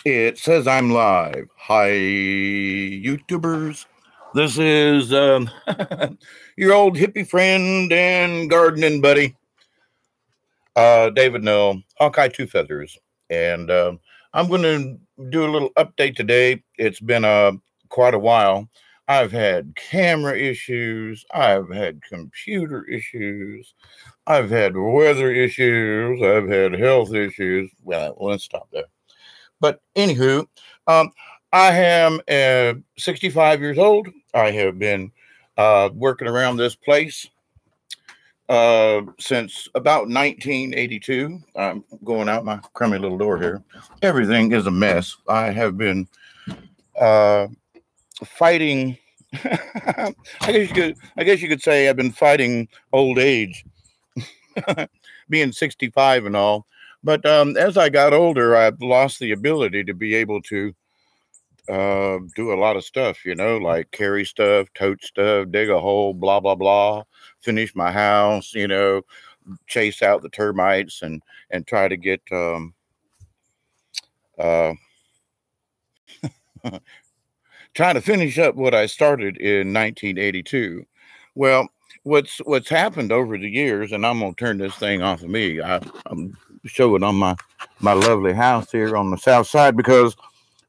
It says I'm live. Hi, YouTubers. This is your old hippie friend and gardening buddy, David Null, Hawkeye Two Feathers. And I'm going to do a little update today. It's been quite a while. I've had camera issues. I've had computer issues. I've had weather issues. I've had health issues. Well, let's stop there. But anywho, um, I am 65 years old. I have been working around this place since about 1982. I'm going out my crummy little door here. Everything is a mess. I have been uh, fighting. I guess you could say I've been fighting old age, being 65 and all. But as I got older, I've lost the ability to be able to do a lot of stuff, like carry stuff, tote stuff, dig a hole, blah, blah, blah, finish my house, chase out the termites and try to get uh, trying to finish up what I started in 1982. Well, what's happened over the years, and I'm gonna turn this thing off of me. I'm showing on my lovely house here on the south side because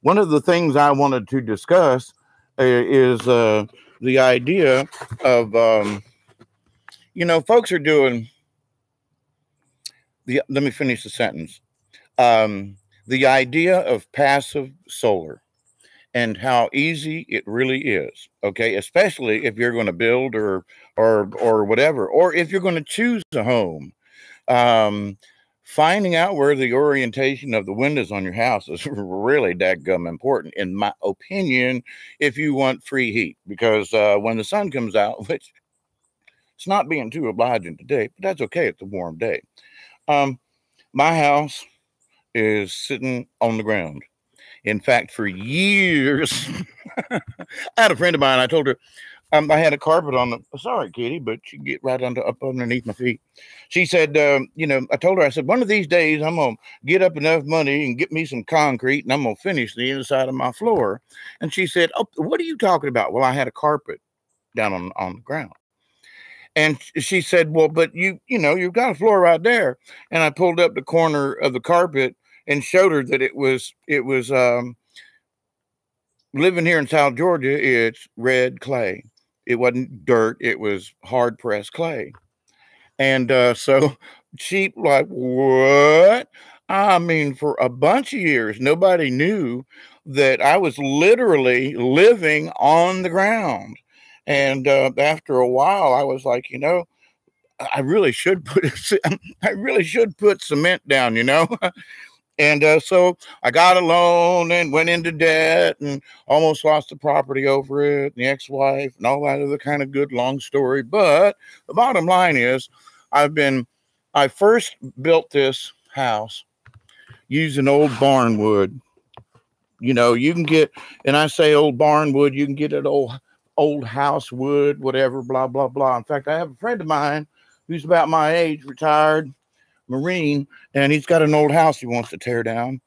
one of the things I wanted to discuss is the idea of folks are doing the. Let me finish the sentence. The idea of passive solar and how easy it really is. Okay, especially if you're going to build or whatever, or if you're going to choose a home. Finding out where the orientation of the windows on your house is really dadgum important, in my opinion, if you want free heat. Because when the sun comes out, which it's not being too obliging today, but that's okay. It's a warm day. My house is sitting on the ground. In fact, for years, I had a friend of mine. I told her I had a carpet on the. Sorry, Kitty, but she get right up underneath my feet. She said, I told her, I said, one of these days I'm gonna get up enough money and get me some concrete, and I'm gonna finish the inside of my floor. And she said, "Oh, what are you talking about?" Well, I had a carpet down on the ground. And she said, "Well, but you've got a floor right there." And I pulled up the corner of the carpet and showed her that it was living here in South Georgia. It's red clay. It wasn't dirt. It was hard pressed clay. And so she like, what? I mean, for a bunch of years, nobody knew that I was literally living on the ground. And after a while, I was like, I really should put cement down, And so I got a loan and went into debt and almost lost the property over it, and the ex-wife and all that other kind of good long story. But the bottom line is I first built this house using old barn wood. You can get, and I say old barn wood, you can get it old house wood, whatever, blah, blah, blah. In fact, I have a friend of mine who's about my age, retired Marine, and he's got an old house he wants to tear down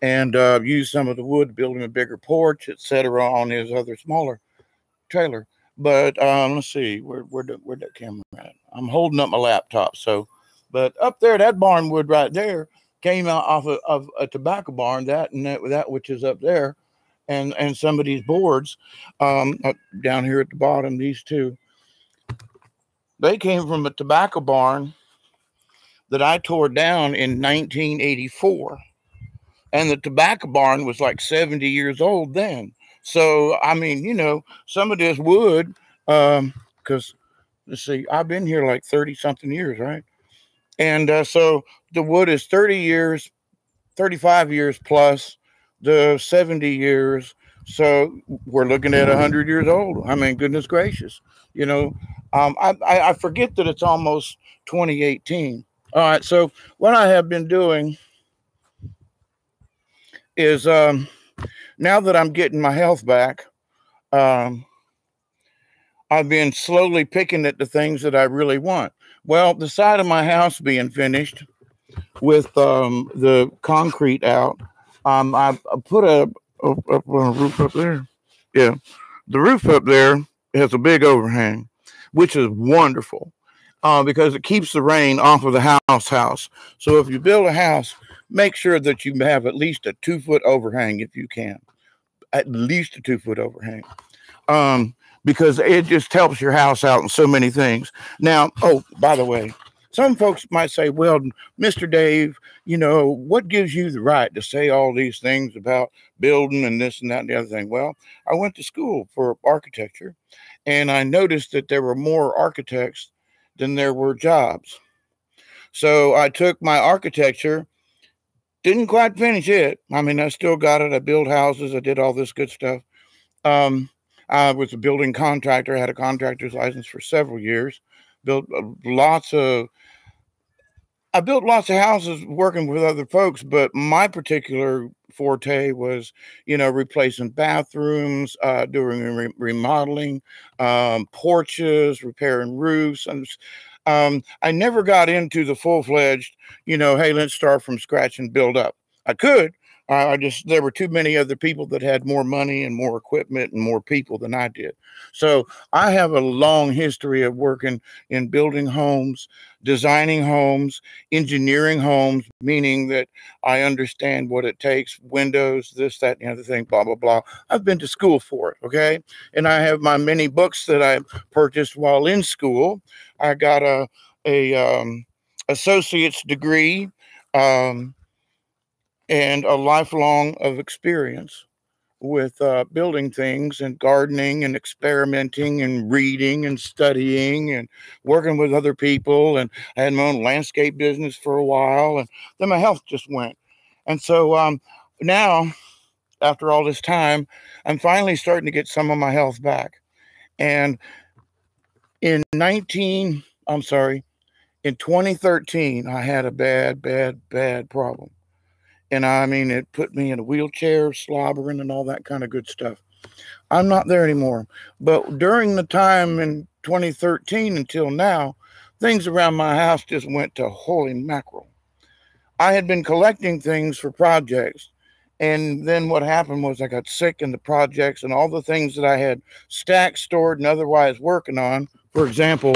and use some of the wood to build him a bigger porch, etc., on his other smaller trailer. But let's see, where'd that camera at? I'm holding up my laptop, but up there, that barn wood right there came out off of a tobacco barn, that which is up there, and some of these boards down here at the bottom, these two, they came from a tobacco barn that I tore down in 1984. And the tobacco barn was like 70 years old then. So, I mean, some of this wood, because, let's see, I've been here like 30-something years, right? And so the wood is 30 years, 35 years plus the 70 years. So we're looking at 100 years old. I mean, goodness gracious. I forget that it's almost 2018. All right, so what I have been doing is now that I'm getting my health back, I've been slowly picking at the things that I really want. Well, the side of my house being finished with the concrete out, I put a roof up there. Yeah, the roof up there has a big overhang, which is wonderful because it keeps the rain off of the house. So if you build a house, make sure that you have at least a 2-foot overhang if you can. At least a 2-foot overhang. Because it just helps your house out in so many things. Now, oh, by the way, some folks might say, well, Mr. Dave, you know, what gives you the right to say all these things about building and this and that and the other thing? Well, I went to school for architecture, and I noticed that there were more architects than there were jobs. So I took my architecture, didn't quite finish it. I mean, I still got it. I built houses. I did all this good stuff. I was a building contractor. I had a contractor's license for several years. I built lots of houses working with other folks, but my particular forte was, you know, replacing bathrooms, doing remodeling, porches, repairing roofs. And I never got into the full-fledged, you know, hey, let's start from scratch and build up. I could. There were too many other people that had more money and more equipment and more people than I did. So I have a long history of working in building homes, designing homes, engineering homes, meaning that I understand what it takes, windows, this, that, and the other thing, blah, blah, blah. I've been to school for it, okay? And I have my many books that I purchased while in school. I got a associate's degree, and a lifelong of experience with building things and gardening and experimenting and reading and studying and working with other people. And I had my own landscape business for a while, and then my health just went. And so now, after all this time, I'm finally starting to get some of my health back. And in 2013, I had a bad problem. And I mean, it put me in a wheelchair, slobbering and all that kind of good stuff. I'm not there anymore. But during the time in 2013 until now, things around my house just went to holy mackerel. I had been collecting things for projects. And then what happened was I got sick in the projects, and all the things that I had stacked, stored, and otherwise working on. For example,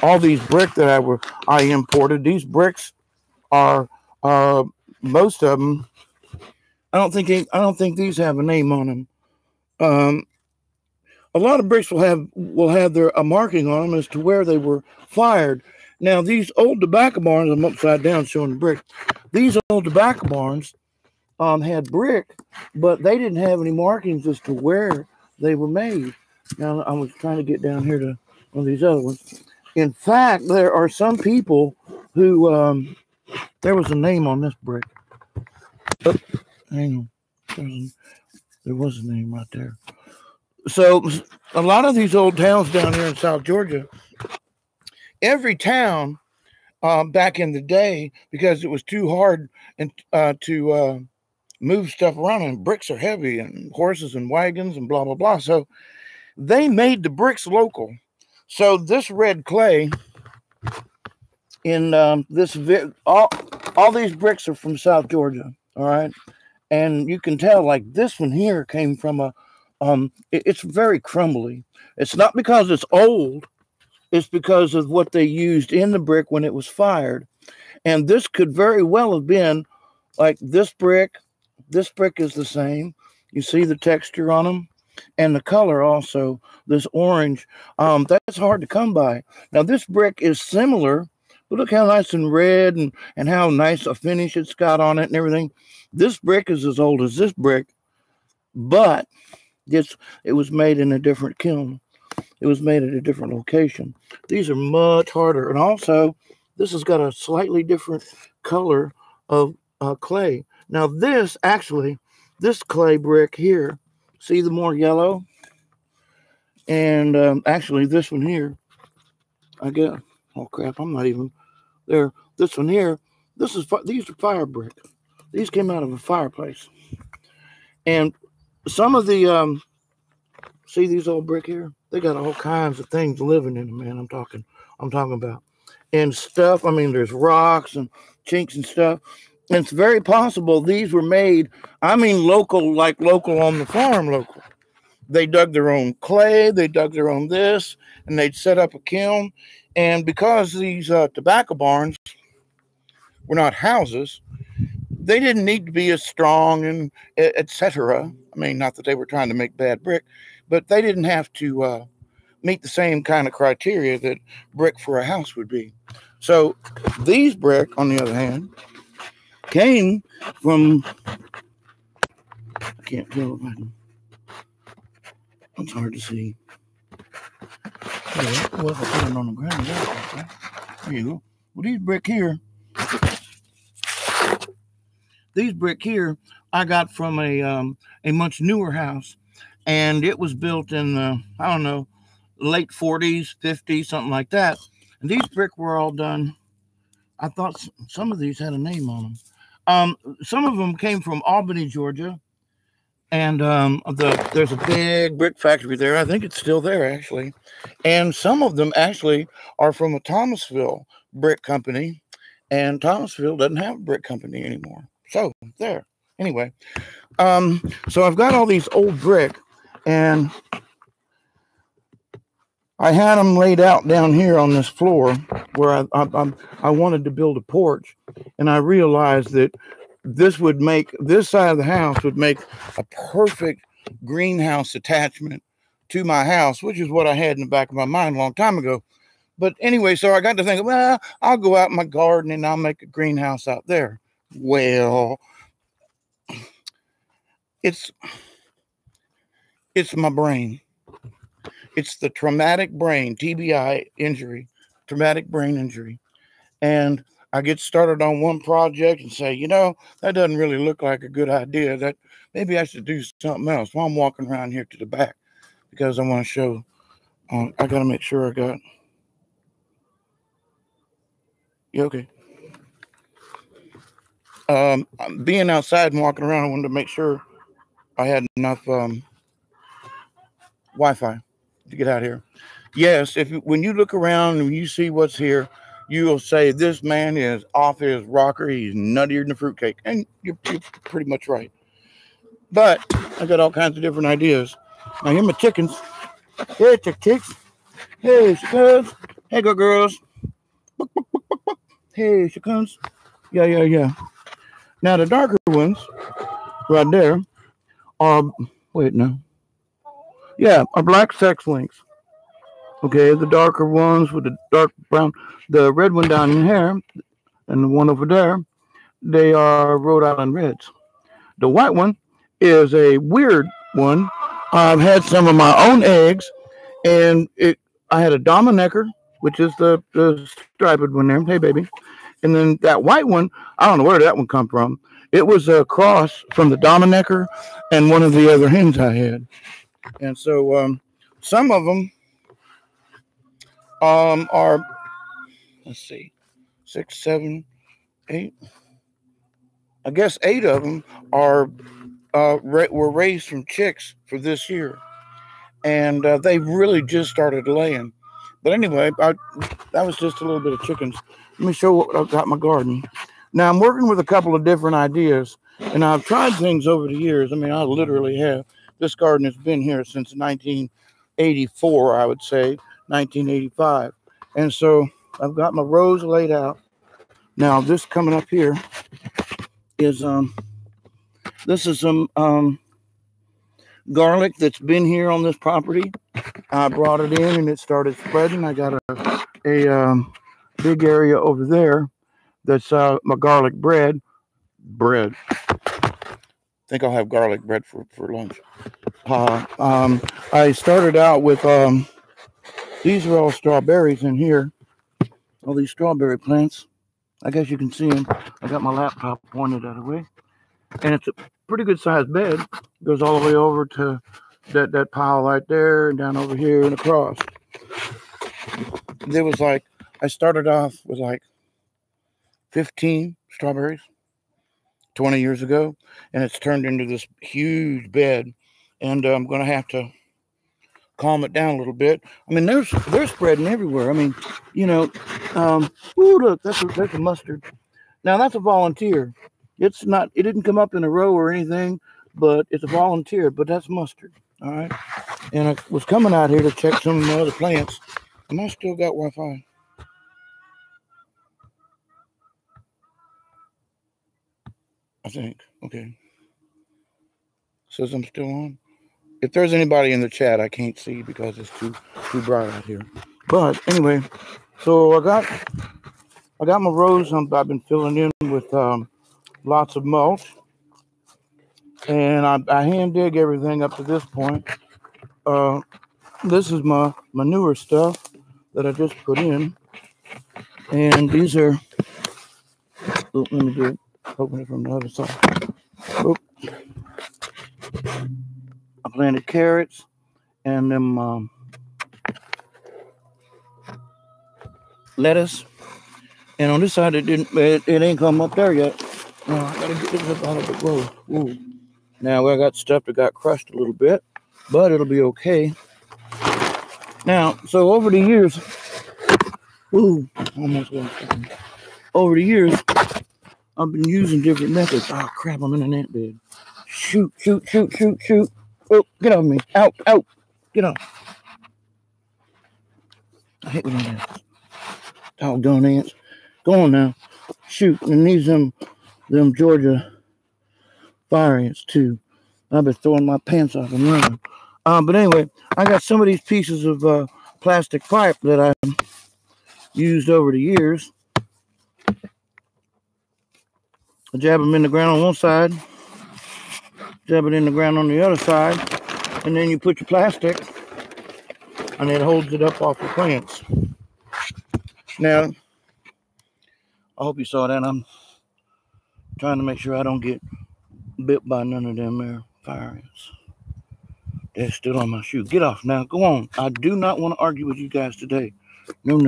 all these bricks that I imported, these bricks are most of them, I don't think these have a name on them. A lot of bricks will have a marking on them as to where they were fired. Now, these old tobacco barns, I'm upside down showing the brick. These old tobacco barns had brick, but they didn't have any markings as to where they were made. Now, I was trying to get down here to one of these other ones. In fact, there are some people who there was a name on this brick. Oh, hang on. There was a name right there. So a lot of these old towns down here in South Georgia, every town back in the day, because it was too hard to move stuff around, and bricks are heavy, and horses and wagons and blah, blah, blah. So they made the bricks local. So this red clay in all these bricks are from South Georgia. All right. And you can tell, like, this one here came from it's very crumbly. It's not because it's old. It's because of what they used in the brick when it was fired. And this could very well have been like this brick. This brick is the same. You see the texture on them and the color also, this orange. That's hard to come by. Now, this brick is similar. But look how nice and red and how nice a finish it's got on it and everything. This brick is as old as this brick, but it was made in a different kiln. It was made at a different location. These are much harder. And also, this has got a slightly different color of clay. Now, this clay brick here, see the more yellow? And actually, this one here, I guess. Oh crap! I'm not even there. This one here, these are fire brick. These came out of a fireplace. And some of the see these old brick here? They got all kinds of things living in them, man. I'm talking about. And stuff. I mean, there's rocks and chinks and stuff. It's very possible these were made, I mean, local, like local on the farm, local. They dug their own clay, they dug their own this, and they'd set up a kiln. And because these tobacco barns were not houses, they didn't need to be as strong and etc. I mean, not that they were trying to make bad brick, but they didn't have to meet the same kind of criteria that brick for a house would be. So these brick, on the other hand, came from, I can't tell if I can, it's hard to see. Yeah, well, if I put it on the ground, there you go. Well, these brick here, I got from a much newer house, and it was built in the, I don't know, late 40s, 50s, something like that. And these brick were all done. I thought some of these had a name on them. Some of them came from Albany, Georgia, and there's a big brick factory there. I think it's still there, actually. And some of them actually are from a Thomasville brick company, and Thomasville doesn't have a brick company anymore. So there. Anyway, so I've got all these old brick, and I had them laid out down here on this floor where I wanted to build a porch, and I realized that this side of the house would make a perfect greenhouse attachment to my house, which is what I had in the back of my mind a long time ago. But anyway, so I got to think, well, I'll go out in my garden and I'll make a greenhouse out there. Well, it's my brain. It's the traumatic brain, TBI injury, traumatic brain injury. And I get started on one project and say, you know, that doesn't really look like a good idea. That maybe I should do something else. While I'm walking around here to the back, because I want to show, I got to make sure I got, yeah, okay. Being outside and walking around, I wanted to make sure I had enough Wi-Fi to get out here. Yes, when you look around and you see what's here, you will say this man is off his rocker. He's nuttier than a fruitcake, and you're pretty much right. But I got all kinds of different ideas. Now here are my chickens. Hey, chicks. Hey, chickens. Hey, go girls. Hey, chickens. Yeah. Now the darker ones, right there, are are black sex links. Okay, the darker ones with the dark brown, the red one down in here, and the one over there, they are Rhode Island Reds. The white one is a weird one. I've had some of my own eggs, and I had a Dominecker, which is the striped one there. Hey, baby. And then that white one, I don't know where that one come from. It was a cross from the Dominecker and one of the other hens I had. And so some of them are, let's see, 6, 7, 8. I guess 8 of them are were raised from chicks for this year, and they really just started laying. But anyway, that was just a little bit of chickens. Let me show what I've got in my garden. Now I'm working with a couple of different ideas, and I've tried things over the years. I mean, I literally have. This garden has been here since 1984, I would say, 1985. And so I've got my rows laid out. Now this coming up here is this is some garlic that's been here on this property. I brought it in and it started spreading. I got a big area over there that's my garlic bread. I think I'll have garlic bread for lunch. I started out with these are all strawberries in here. All these strawberry plants. I guess you can see them. I got my laptop pointed out of the way. And it's a pretty good sized bed. It goes all the way over to that pile right there and down over here and across. There was like, I started off with like 15 strawberries 20 years ago, and it's turned into this huge bed, and I'm going to have to calm it down a little bit. I mean, they're spreading everywhere. I mean, you know, ooh, look, that's a mustard. Now that's a volunteer. It's not, it didn't come up in a row or anything, but it's a volunteer, but that's mustard. All right. And I was coming out here to check some of my other plants. And I still got Wi-Fi. I think. Okay. Says I'm still on. If there's anybody in the chat, I can't see because it's too bright out here. But anyway, so I got my rows I've been filling in with lots of mulch. And I hand dig everything up to this point. This is my newer stuff that I just put in. And these are, let me do it. Open it from the other side. Oop. I planted carrots and them lettuce. And on this side, it ain't come up there yet. I gotta get this up out of the road. Ooh. Now I got stuff that got crushed a little bit, but it'll be okay. Now, so over the years, over the years, I've been using different methods. Oh crap, I'm in an ant bed. Shoot. Oh, get off me. Out. Get off. I hate when ants. Doggone ants. Go on now. Shoot. And these them Georgia fire ants too. I've been throwing my pants off and running. But anyway, I got some of these pieces of plastic pipe that I used over the years. I jab them in the ground on one side, jab it in the ground on the other side, and then you put your plastic, and it holds it up off the plants. Now, I hope you saw that. I'm trying to make sure I don't get bit by none of them there fire ants. They're still on my shoe. Get off now. Go on. I do not want to argue with you guys today. No.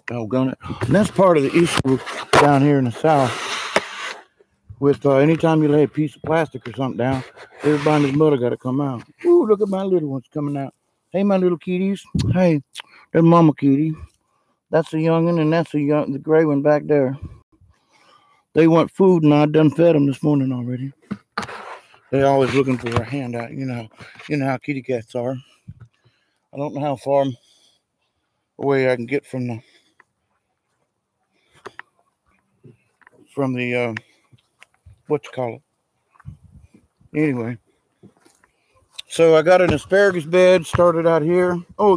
Doggone it. And that's part of the issue down here in the South. With anytime you lay a piece of plastic or something down, everybody and his mother got to come out. Ooh, look at my little ones coming out. Hey, my little kitties. Hey, there's Mama Kitty. That's a youngin', and that's the gray one back there. They want food, and I done fed them this morning already. They're always looking for a handout. You know how kitty cats are. I don't know how far away I can get from the what you call it. Anyway, so I got an asparagus bed started out here. Oh,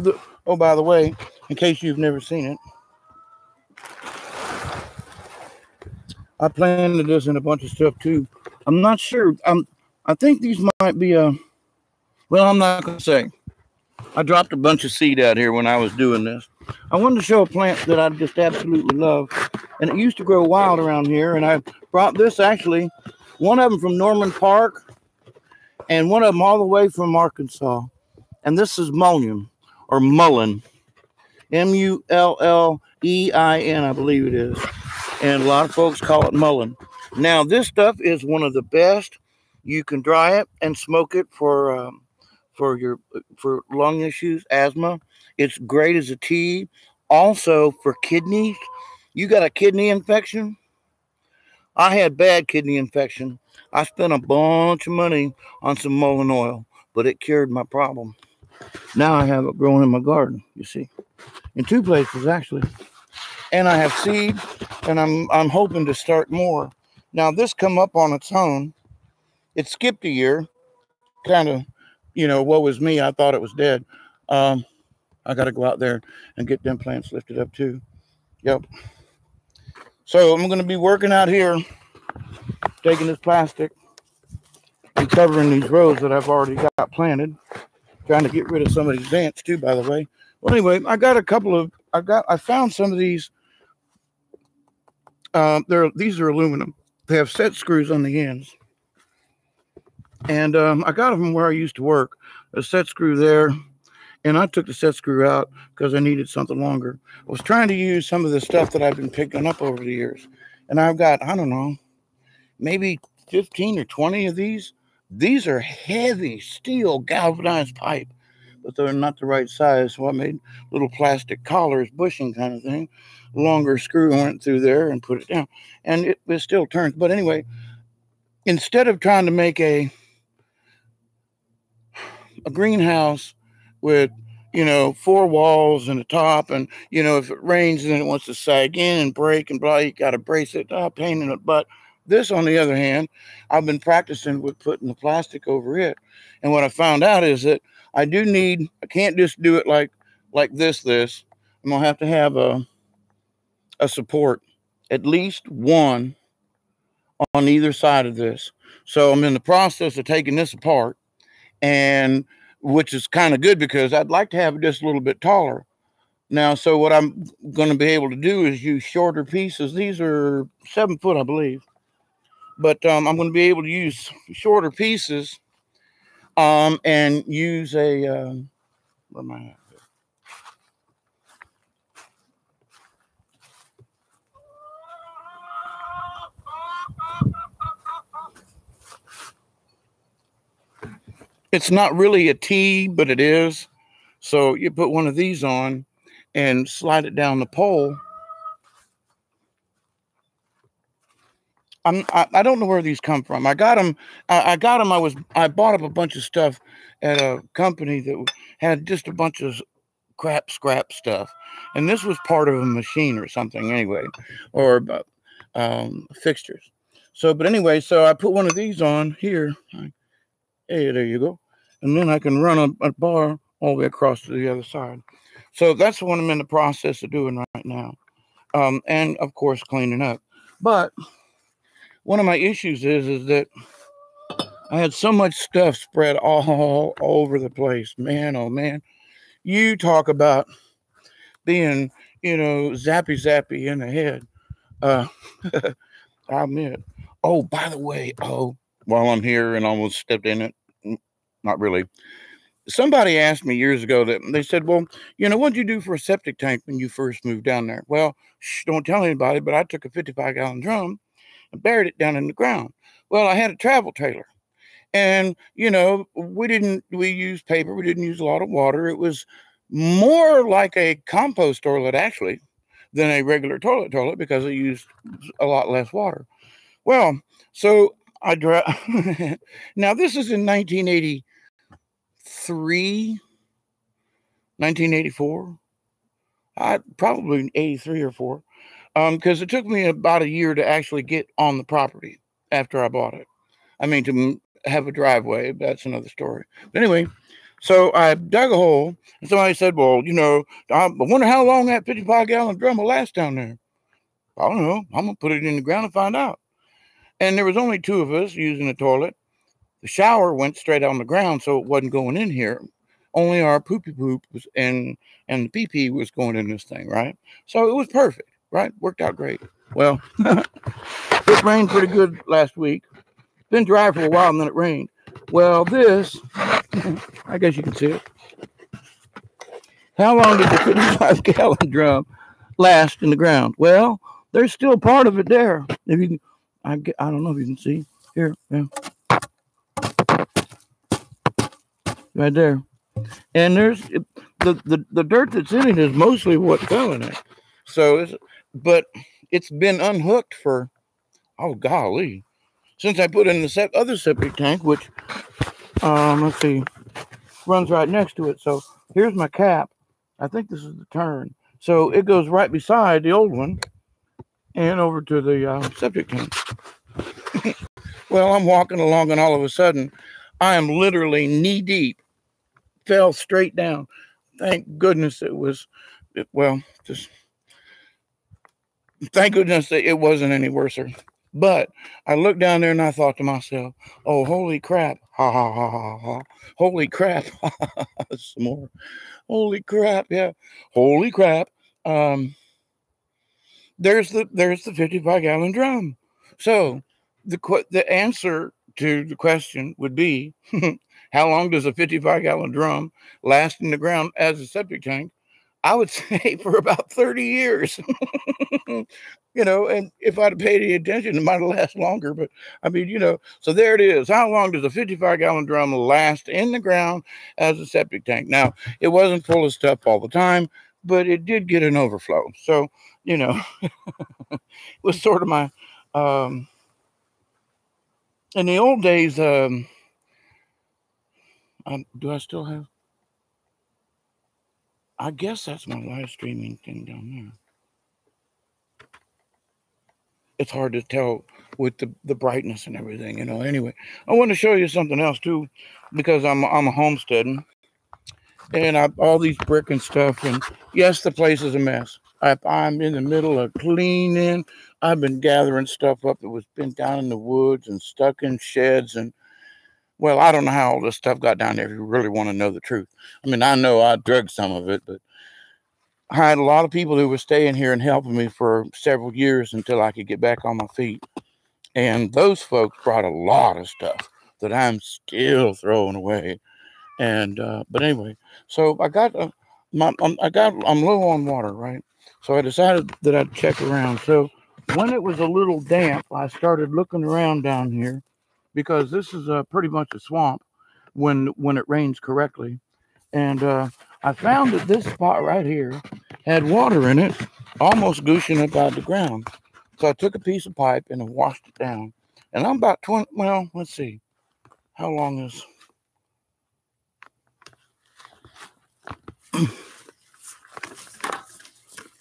by the way, in case you've never seen it, I planted this in a bunch of stuff too. I'm not sure. I think these might be well, I'm not going to say. I dropped a bunch of seed out here when I was doing this. I wanted to show a plant that I just absolutely love. And it used to grow wild around here. And I brought this, actually, one of them from Norman Park and one of them all the way from Arkansas. And this is mullein, or mullein. M-U-L-L-E-I-N, I believe it is. And a lot of folks call it mullein. Now, this stuff is one of the best. You can dry it and smoke it for lung issues, asthma. It's great as a tea. Also for kidneys. You got a kidney infection? I had bad kidney infection. I spent a bunch of money on some mullein oil, but it cured my problem. Now I have it growing in my garden, you see. In two places, actually. And I have seed, and I'm hoping to start more. Now, this come up on its own. It skipped a year. Kind of, woe is me. I thought it was dead. I got to go out there and get them plants lifted up too. Yep. So I'm going to be working out here, taking this plastic and covering these rows that I've already got planted. Trying to get rid of some of these ants too, by the way. Well, anyway, I found some of these. These are aluminum. They have set screws on the ends. And I got them from where I used to work. A set screw there. And I took the set screw out because I needed something longer. I was trying to use some of the stuff that I've been picking up over the years. And I've got, I don't know, maybe 15 or 20 of these. These are heavy steel galvanized pipe, but they're not the right size. So I made little plastic collars, bushing kind of thing. longer screw went through there and put it down, and it still turns. But anyway, instead of trying to make a greenhouse with, 4 walls and a top, and if it rains then it wants to sag in and break and blah, you got to brace it, pain in the butt. This, on the other hand, I've been practicing with putting the plastic over it, and what I found out is that I can't just do it like this. I'm gonna have to have a support, at least one on either side of this. So I'm in the process of taking this apart, and which is kind of good because I'd like to have it just a little bit taller. Now, so what I'm going to be able to do is use shorter pieces. These are 7 foot, I believe. But I'm going to be able to use shorter pieces and use a, where am I at? It's not really a T, but it is. So you put one of these on and slide it down the pole. I don't know where these come from. I got them. I bought up a bunch of stuff at a company that had just a bunch of scrap stuff, and this was part of a machine or something anyway, or fixtures. So, but anyway, so I put one of these on here. Hey, there you go. And then I can run a bar all the way across to the other side. So that's what I'm in the process of doing right now. And of course, cleaning up. But one of my issues is that I had so much stuff spread all over the place. Man, oh man. You talk about being, zappy in the head. I admit. Oh, by the way, while I'm here and almost stepped in it, not really. Somebody asked me years ago that they said, well, what'd you do for a septic tank when you first moved down there? Well, don't tell anybody, but I took a 55-gallon drum and buried it down in the ground. Well, I had a travel trailer, and, we used paper. We didn't use a lot of water. It was more like a compost toilet, actually, than a regular toilet because it used a lot less water. Well, so I now this is in 1983, 1984, probably 83 or 4, because it took me about a year to actually get on the property after I bought it. I mean, to have a driveway, that's another story. But anyway, so I dug a hole, and somebody said, well, I wonder how long that 55-gallon drum will last down there. I don't know. I'm going to put it in the ground and find out. And there was only 2 of us using the toilet. The shower went straight on the ground, so it wasn't going in here. Only our poop was, and the pee was going in this thing, right? So it was perfect, right? Worked out great. Well, it rained pretty good last week. Been dry for a while, and then it rained. Well, this, I guess you can see it. How long did the 55-gallon drum last in the ground? Well, there's still part of it there. If you can, I don't know if you can see. Here, yeah. Right there. And there's the dirt that's in it is mostly what fell in it. So, but it's been unhooked for, oh golly, since I put in the other septic tank, which, let's see, runs right next to it. So here's my cap. I think this is the turn. So it goes right beside the old one and over to the septic tank. Well, I'm walking along, and all of a sudden, I am literally knee deep. Fell straight down. Thank goodness it was, thank goodness that it wasn't any worse. But I looked down there and I thought to myself, oh, holy crap. Ha, ha, ha, ha, ha. Holy crap. Some more. Holy crap. Yeah. Holy crap. There's the 55-gallon drum. So the answer to the question would be, how long does a 55-gallon drum last in the ground as a septic tank? I would say for about 30 years. And if I'd paid any attention, it might have lasted longer. But I mean, so there it is. How long does a 55-gallon drum last in the ground as a septic tank? Now, it wasn't full of stuff all the time, but it did get an overflow. So you know, it was sort of my, in the old days, do I still have, I guess that's my live streaming thing down there. It's hard to tell with the brightness and everything, you know. Anyway, I want to show you something else too, because I'm a homesteading, and all these brick and stuff, and yes, the place is a mess. I'm in the middle of cleaning. I've been gathering stuff up that was been down in the woods and stuck in sheds, and well, I don't know how all this stuff got down there if you really want to know the truth. I mean, I know I drug some of it, but I had a lot of people who were staying here and helping me for several years until I could get back on my feet. And those folks brought a lot of stuff that I'm still throwing away. And but anyway, so I got I'm low on water, right? So I decided that I'd check around. So when it was a little damp, I started looking around down here, because this is pretty much a swamp when it rains correctly. And I found that this spot right here had water in it, almost gushing up out of the ground. So I took a piece of pipe and I washed it down. And I'm about 20, well, let's see. How long is...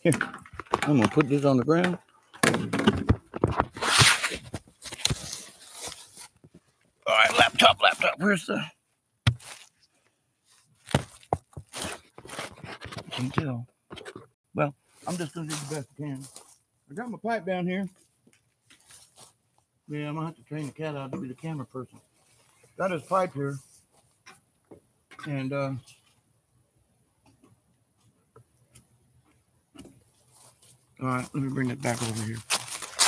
Here, I'm going to put this on the ground. All right, laptop. Where's the... I can tell. Well, I'm just going to do the best I can. I got my pipe down here. Yeah, I'm going to have to train the cat out to be the camera person. Got his pipe here. And, all right, let me bring it back over here.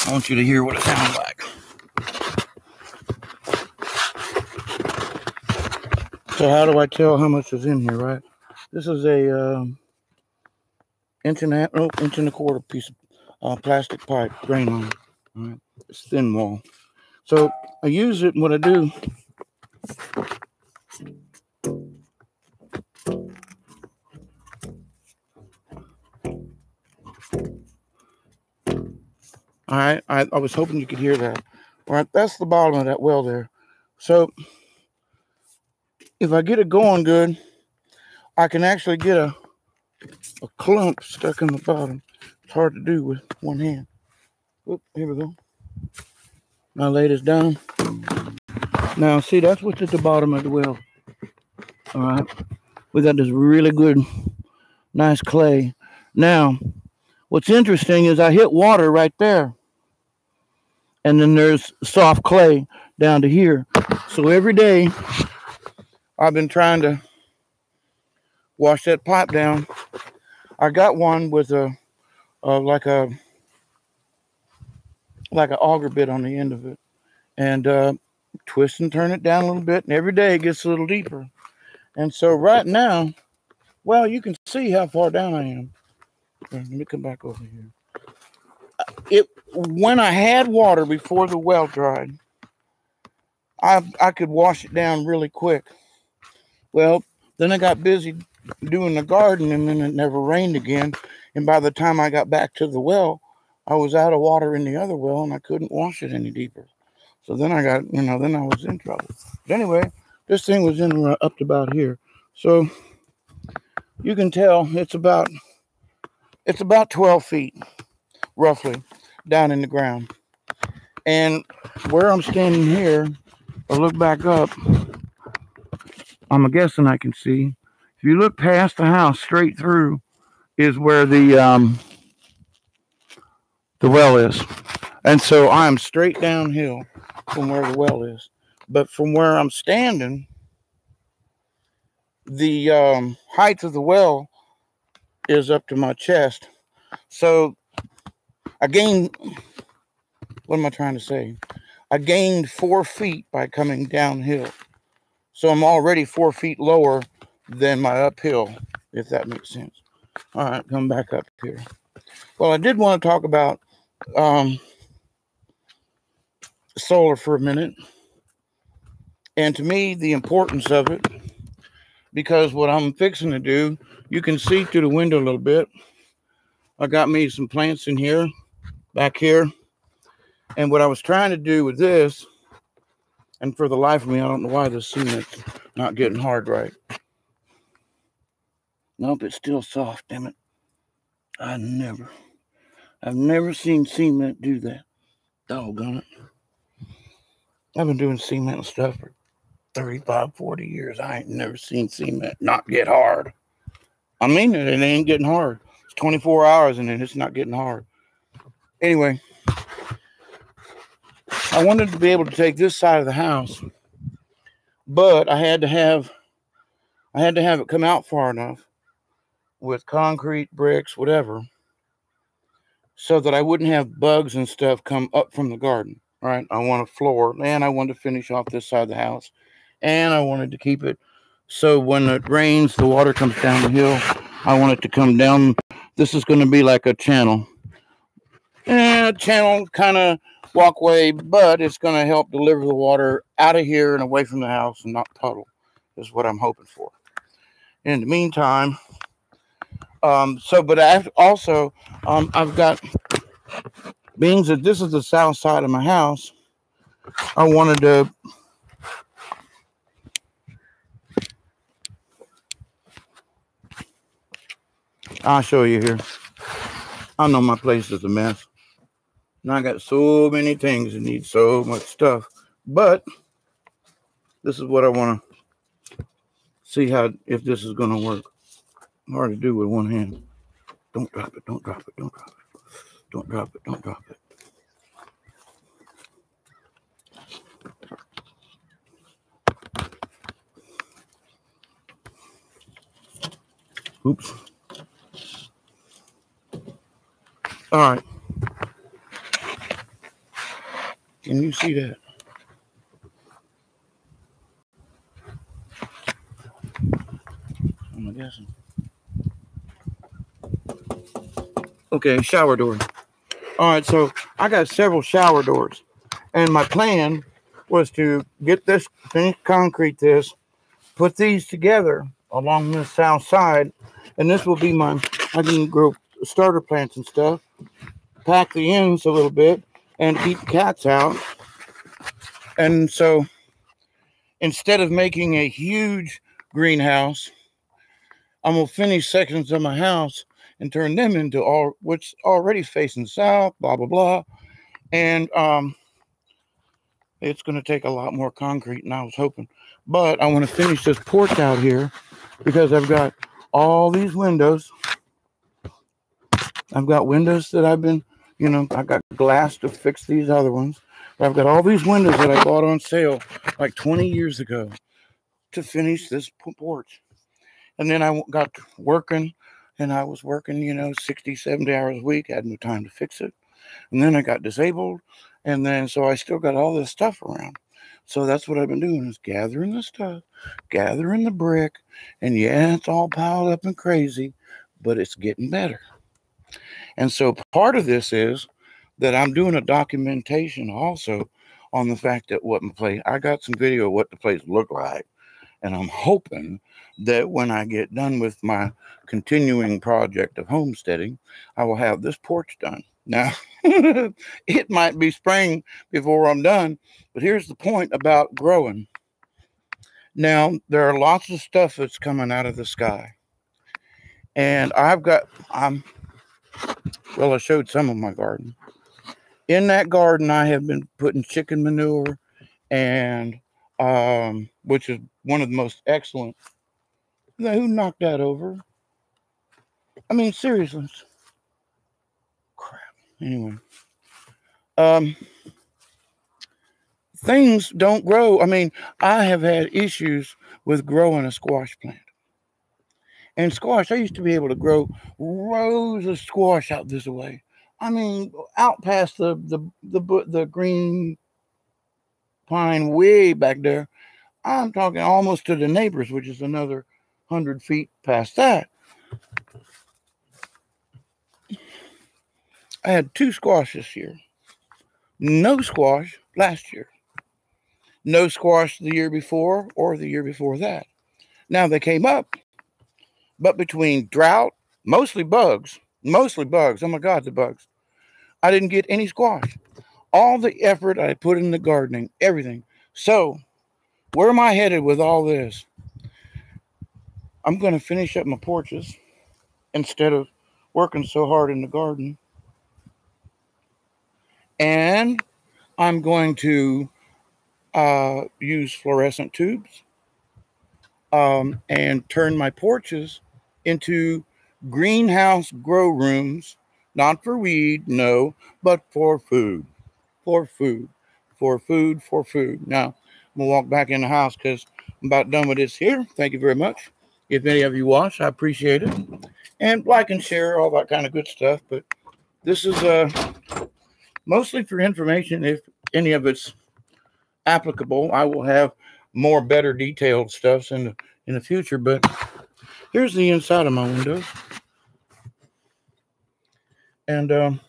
I want you to hear what it sounds like. So how do I tell how much is in here, right? This is a inch and a quarter piece of plastic pipe, drain line. All right, it's thin wall. So I use it. What I do, all right, I was hoping you could hear that. All right, that's the bottom of that well there. So if I get it going good, I can actually get a clump stuck in the bottom. It's hard to do with one hand. Oop, here we go. Now lay this down. Now see, that's what's at the bottom of the well. All right, we got this really good, nice clay. Now, what's interesting is I hit water right there, and then there's soft clay down to here. So every day, I've been trying to wash that pipe down. I got one with like an auger bit on the end of it, and twist and turn it down a little bit, and every day it gets a little deeper. And so right now, well, you can see how far down I am. Let me come back over here. When I had water before the well dried, I could wash it down really quick. Well, then I got busy doing the garden, and then it never rained again. And by the time I got back to the well, I was out of water in the other well, and I couldn't wash it any deeper. So then I got, then I was in trouble. But anyway, this thing was in up to about here. So you can tell it's about 12 feet, roughly, down in the ground. And where I'm standing here, I look back up, I'm guessing I can see. If you look past the house straight through is where the well is. And so I'm straight downhill from where the well is. But from where I'm standing, the height of the well is up to my chest. So I gained, what am I trying to say? I gained 4 feet by coming downhill. So I'm already 4 feet lower than my uphill, if that makes sense. All right, come back up here. Well, I did want to talk about solar for a minute. And to me, the importance of it, because what I'm fixing to do, you can see through the window a little bit. I got me some plants in here, back here. And what I was trying to do with this, and for the life of me, I don't know why the cement's not getting hard right. Nope, it's still soft, damn it. I've never seen cement do that. Doggone it. I've been doing cement and stuff for 35, 40 years. I ain't never seen cement not get hard. I mean it ain't getting hard. It's 24 hours and it's not getting hard. Anyway, I wanted to be able to take this side of the house, but I had to have it come out far enough with concrete, bricks, whatever, so that I wouldn't have bugs and stuff come up from the garden. Right? I want a floor, and I wanted to finish off this side of the house, and I wanted to keep it so when it rains, the water comes down the hill. I want it to come down. This is going to be like a channel. Channel kind of walkway, but it's going to help deliver the water out of here and away from the house and not puddle, is what I'm hoping for. In the meantime, but I've also, I've got, being that this is the south side of my house, I wanted to I'll show you here. I know my place is a mess. And I got so many things that need so much stuff. But this is what I want to see if this is going to work. Hard to do with one hand. Don't drop it. Don't drop it. Don't drop it. Don't drop it. Don't drop it. Oops. All right. Can you see that? I'm guessing. Okay, shower door. All right, so I got several shower doors. And my plan was to get this, finish concrete this, put these together along the south side. And this will be I can grow starter plants and stuff. Pack the ends a little bit and keep cats out. And so instead of making a huge greenhouse, I'm going to finish sections of my house and turn them into which already facing south, blah, blah, blah. And it's going to take a lot more concrete than I was hoping. But I want to finish this porch out here because I've got all these windows. I've got windows that I've been, I got glass to fix these other ones. But I've got all these windows that I bought on sale like 20 years ago to finish this porch. And then I got working, and I was working, 60, 70 hours a week. I had no time to fix it. And then I got disabled. And then, so I still got all this stuff around. So that's what I've been doing is gathering the stuff, gathering the brick. And yeah, it's all piled up and crazy, but it's getting better. And so part of this is that I'm doing a documentation also on the fact that I got some video of what the place looked like. And I'm hoping that when I get done with my continuing project of homesteading, I will have this porch done. Now, it might be spring before I'm done, but here's the point about growing. Now, there are lots of stuff that's coming out of the sky. And I showed some of my garden. In that garden, I have been putting chicken manure and which is one of the most excellent. Who knocked that over? I mean, seriously. Crap. Anyway. Things don't grow. I mean, I have had issues with growing a squash plant. And squash, I used to be able to grow rows of squash out this way. I mean, out past the green pine way back there. I'm talking almost to the neighbors, which is another 100 feet past that. I had 2 squash this year. No squash last year. No squash the year before or the year before that. Now they came up, but between drought, mostly bugs, Mostly bugs. Oh my God, the bugs. I didn't get any squash. All the effort I put in the gardening, everything. So, where am I headed with all this? I'm going to finish up my porches instead of working so hard in the garden. And I'm going to use fluorescent tubes and turn my porches into greenhouse grow rooms, not for weed, no, but for food, for food, for food, for food. Now, I'm going to walk back in the house because I'm about done with this here. Thank you very much. If any of you watch, I appreciate it. And like and share, all that kind of good stuff. But this is mostly for information. If any of it's applicable, I will have more better detailed stuff in the future. But here's the inside of my windows. And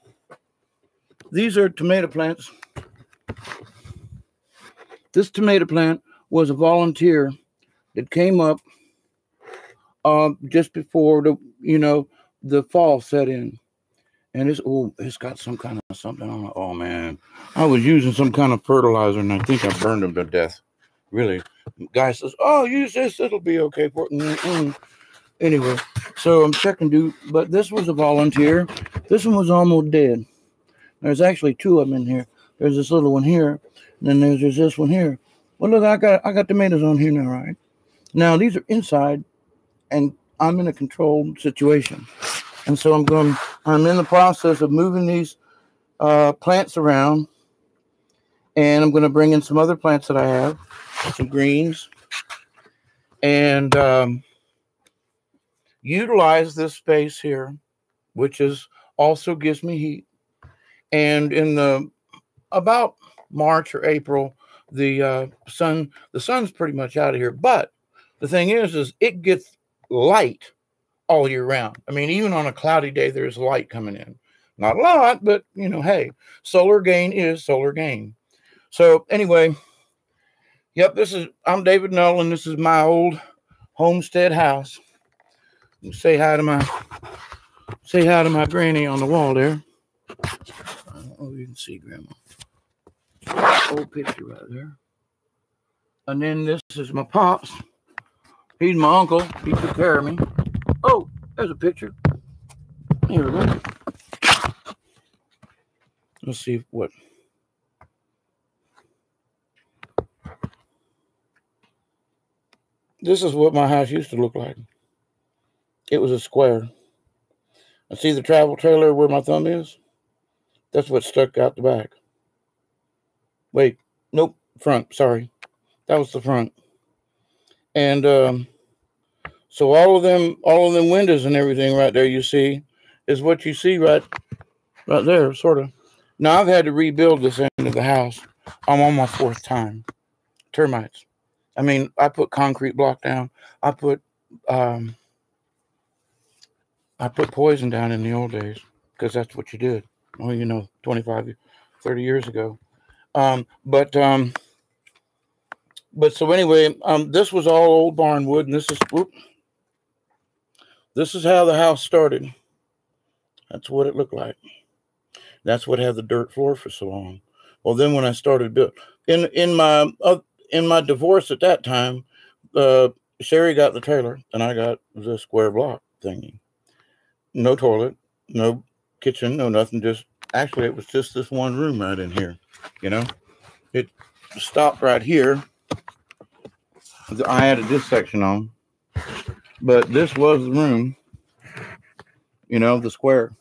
these are tomato plants. This tomato plant was a volunteer that came up just before the fall set in. And it's got some kind of something on it. Oh man, I was using some kind of fertilizer and I think I burned them to death. Really. The guy says, "Oh, use this, it'll be okay for it." Anyway, so I'm checking, but this was a volunteer. This one was almost dead. There's actually two of them in here. There's this little one here, and then there's this one here. Well, look, I got tomatoes on here now, right? Now these are inside, and I'm in a controlled situation, and so I'm in the process of moving these plants around, and I'm going to bring in some other plants that I have, some greens, and utilize this space here, which also gives me heat. And in about March or April, the sun's pretty much out of here. But the thing is it gets light all year round. I mean, even on a cloudy day, there's light coming in. Not a lot, but hey, solar gain is solar gain. So anyway, yep, I'm David Null, and this is my old homestead house. Say hi to my granny on the wall there. Oh, you can see Grandma. Old picture right there. And then this is my pops. He's my uncle. He took care of me. Oh, there's a picture. Here we go. Let's see what. This is what my house used to look like. It was a square. I see the travel trailer where my thumb is. That's what stuck out the back. Wait, nope, front. Sorry, that was the front. And so all of them windows and everything right there you see is what you see right there, sort of. Now I've had to rebuild this end of the house. I'm on my fourth time. Termites. I mean, I put concrete block down. I put poison down in the old days because that's what you did. Well, 25, 30 years ago. But so anyway, this was all old barn wood, and this is how the house started. That's what it looked like. That's what had the dirt floor for so long. Well, then when I started building, in my divorce at that time, Sherry got the trailer and I got the square block thingy. No toilet, no kitchen, no nothing. Actually, it was just this one room right in here. It stopped right here. I added this section on, but this was the room. The square.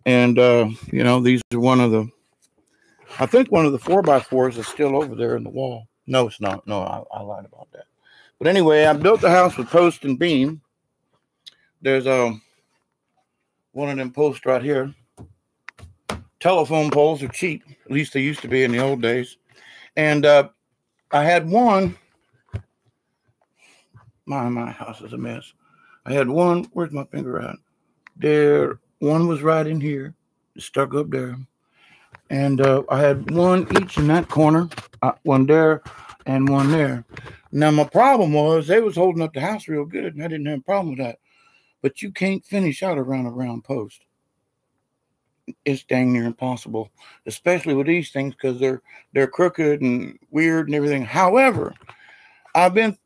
And these are I think one of the 4x4s is still over there in the wall. No, it's not. No, I lied about that. But anyway, I built the house with post and beam. There's one of them posts right here. Telephone poles are cheap. At least they used to be in the old days. And I had one. My house is a mess. I had one. Where's my finger at? There. One was right in here. Stuck up there. And I had one each in that corner. One there and one there. Now, my problem was they was holding up the house real good, and I didn't have a problem with that. But you can't finish out around a round post. it's dang near impossible, especially with these things because they're crooked and weird and everything. However,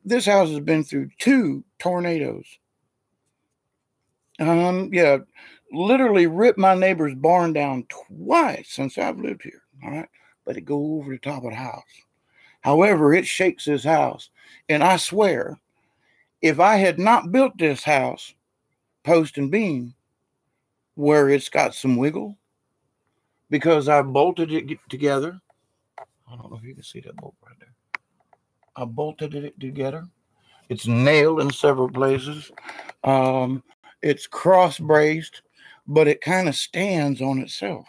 this house has been through 2 tornadoes. Yeah, literally ripped my neighbor's barn down twice since I've lived here. All right, but it go over the top of the house. However, it shakes this house, and I swear, if I had not built this house, post and beam, where it's got some wiggle, because I bolted it together. I don't know if you can see that bolt right there. I bolted it together. It's nailed in several places. It's cross braced, but it kind of stands on itself.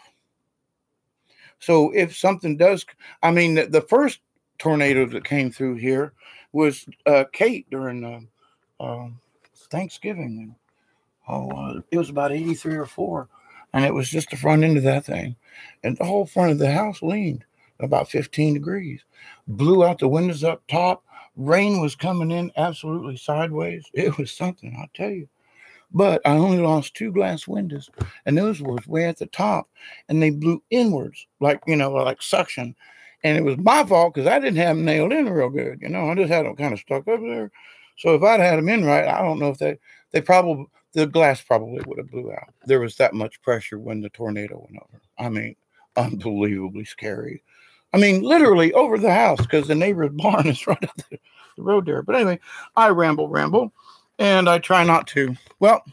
So if something does, I mean, the first tornado that came through here was Kate during Thanksgiving. It was about 83 or 4, and it was just the front end of that thing, and the whole front of the house leaned about 15 degrees, blew out the windows up top. Rain was coming in absolutely sideways. It was something, I'll tell you. But I only lost 2 glass windows, and those were way at the top, and they blew inwards, like suction. And it was my fault because I didn't have them nailed in real good. I just had them kind of stuck up there. So if I'd had them in right, I don't know if the glass probably would have blew out. There was that much pressure when the tornado went over. I mean, unbelievably scary. I mean, literally over the house because the neighbor's barn is right up the road there. But anyway, I ramble, and I try not to. Well,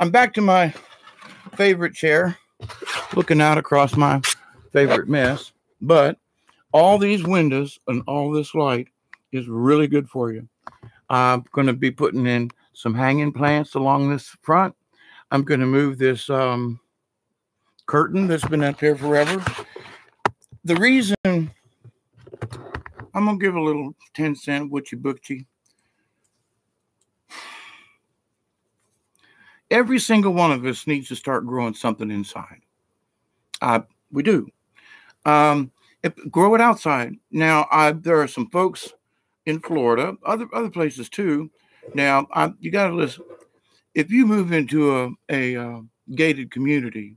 I'm back to my favorite chair, looking out across my favorite mess. But all these windows and all this light is really good for you. I'm going to be putting in some hanging plants along this front. I'm going to move this curtain that's been up here forever. The reason, I'm going to give a little 10-cent witchy bookchy. Every single one of us needs to start growing something inside. We do. Grow it outside. Now, there are some folks in Florida, other places too. Now, you got to listen. If you move into a gated community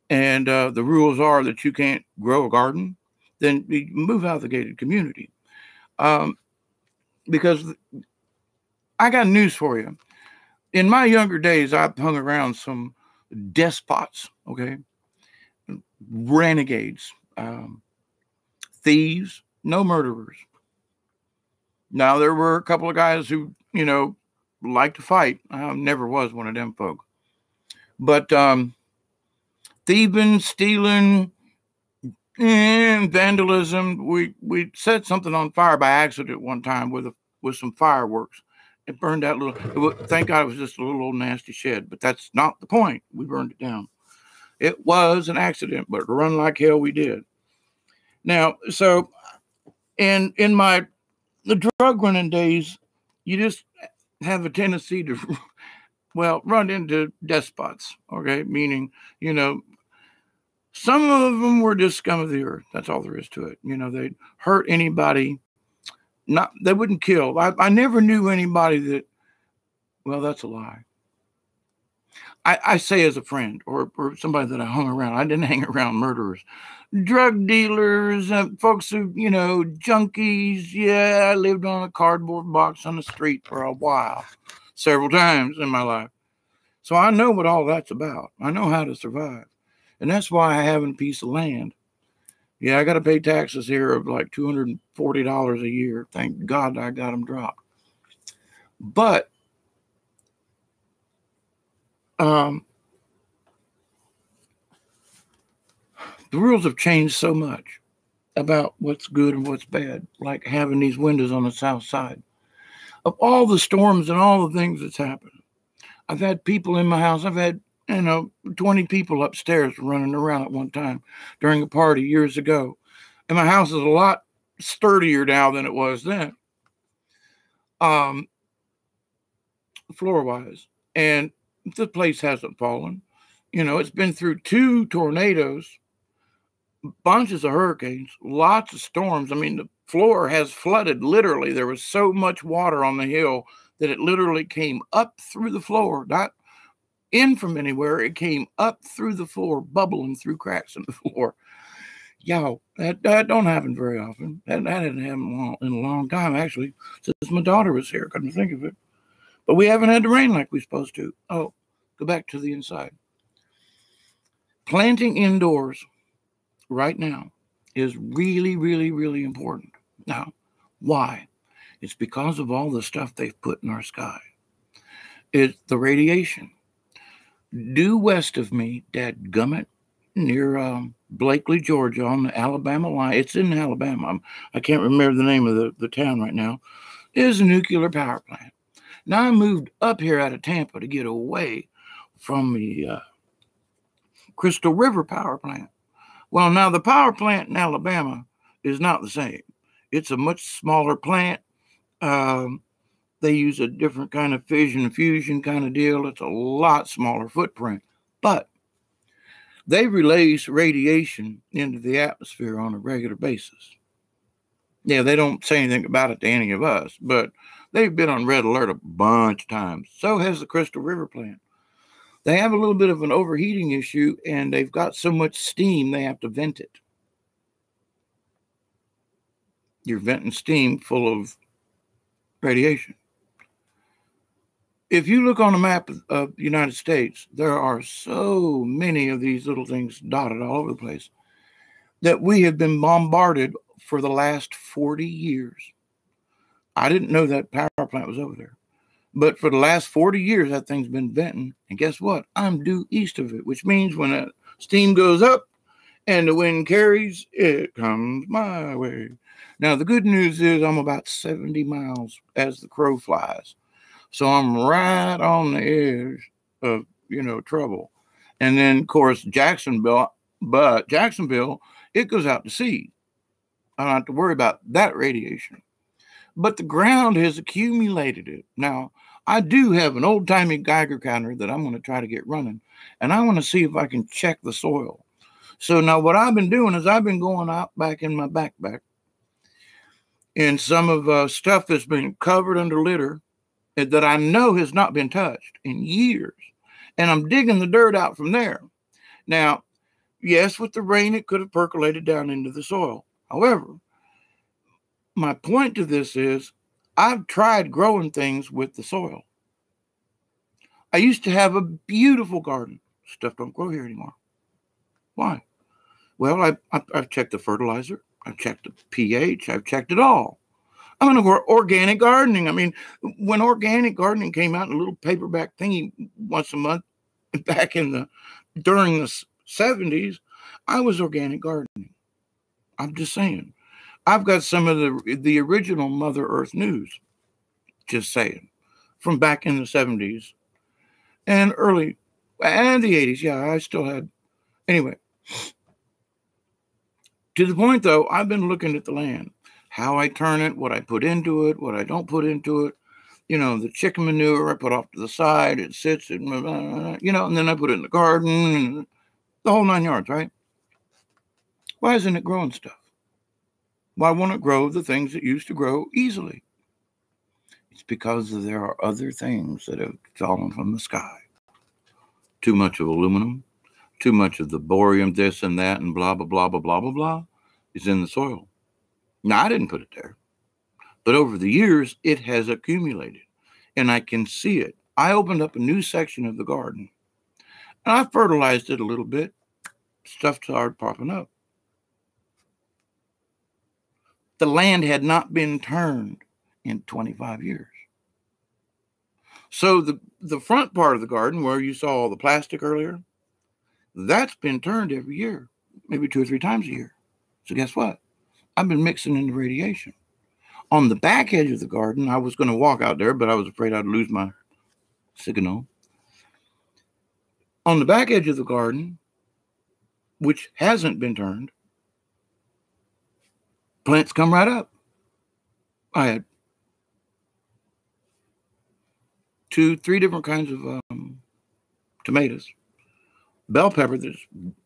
and the rules are that you can't grow a garden, then you move out of the gated community. Because I got news for you. In my younger days, I hung around some despots, okay? Renegades, thieves, no murderers. Now, there were a couple of guys who, liked to fight. I never was one of them folk. But thieving, stealing, and vandalism. We set something on fire by accident one time with some fireworks. It burned that thank God it was just a little old nasty shed, but that's not the point. We burned it down. It was an accident, but run like hell we did. Now, so in the drug running days, you just have a tendency to, run into despots, okay? Meaning, some of them were just scum of the earth. That's all there is to it. They'd hurt anybody. They wouldn't kill. I never knew anybody that, that's a lie. I say as a friend or somebody that I hung around. I didn't hang around murderers. Drug dealers, folks who, junkies. Yeah, I lived on a cardboard box on the street for a while, several times in my life. So I know what all that's about. I know how to survive. And that's why I have a piece of land. Yeah, I got to pay taxes here of like $240 a year. Thank God I got them dropped. But the rules have changed so much about what's good and what's bad, like having these windows on the south side. Of all the storms and all the things that's happened, I've had people in my house. I've had 20 people upstairs running around at one time during a party years ago. And my house is a lot sturdier now than it was then, floor-wise. And the place hasn't fallen. It's been through 2 tornadoes, bunches of hurricanes, lots of storms. I mean, the floor has flooded, literally. There was so much water on the hill that it literally came up through the floor, not in from anywhere. It came up through the floor, bubbling through cracks in the floor. Y'all, that don't happen very often. That hadn't happened in a long time, actually, since my daughter was here. Couldn't think of it. But we haven't had the rain like we're supposed to. Oh, go back to the inside. Planting indoors right now is really, really, really important. Now, why? It's because of all the stuff they've put in our sky. It's the radiation. Due west of me, dadgummit, near Blakely, Georgia, on the Alabama line. It's in Alabama. I can't remember the name of the town right now. Is a nuclear power plant. Now I moved up here out of Tampa to get away from the Crystal River power plant. Well, now the power plant in Alabama is not the same. It's a much smaller plant. They use a different kind of fission fusion kind of deal. It's a lot smaller footprint, but they release radiation into the atmosphere on a regular basis. Yeah, they don't say anything about it to any of us, but they've been on red alert a bunch of times. So has the Crystal River plant. They have a little bit of an overheating issue, and they've got so much steam they have to vent it. You're venting steam full of radiation. If you look on a map of the United States, there are so many of these little things dotted all over the place that we have been bombarded for the last 40 years. I didn't know that power plant was over there. But for the last 40 years, that thing's been venting. And guess what? I'm due east of it, which means when that steam goes up and the wind carries, it comes my way. Now, the good news is I'm about 70 miles as the crow flies. So I'm right on the edge of, trouble. And then, of course, Jacksonville, it goes out to sea. I don't have to worry about that radiation. But the ground has accumulated it. Now, I do have an old-timey Geiger counter that I'm going to try to get running. And I want to see if I can check the soil. So now what I've been doing is I've been going out back in my backpack and some of stuff that's been covered under litter that I know has not been touched in years. And I'm digging the dirt out from there. Now, yes, with the rain, it could have percolated down into the soil. However, my point to this is I've tried growing things with the soil. I used to have a beautiful garden. Stuff don't grow here anymore. Why? Well, I've checked the fertilizer. I've checked the pH. I've checked it all. I'm going to go organic gardening. I mean, when organic gardening came out in a little paperback thingy once a month back during the 70s, I was organic gardening. I'm just saying. I've got some of the original Mother Earth news, just saying, from back in the 70s and the 80s. Yeah, I still had. Anyway, to the point, though, I've been looking at the land, how I turn it, what I put into it, what I don't put into it. The chicken manure I put off to the side, it sits, and then I put it in the garden, and the whole 9 yards, right? Why isn't it growing stuff? Why won't it grow the things that used to grow easily? It's because there are other things that have fallen from the sky. Too much of aluminum, too much of the borium, this and that, and blah, blah, blah, blah, blah, blah, blah, is in the soil. Now, I didn't put it there. But over the years, it has accumulated. And I can see it. I opened up a new section of the garden. And I fertilized it a little bit. Stuff started popping up. The land had not been turned in 25 years. So the front part of the garden where you saw all the plastic earlier, that's been turned every year, maybe 2 or 3 times a year. So guess what? I've been mixing in the radiation. On the back edge of the garden, I was going to walk out there, but I was afraid I'd lose my signal. On the back edge of the garden, which hasn't been turned, plants come right up. I had 2, 3 different kinds of tomatoes. Bell pepper.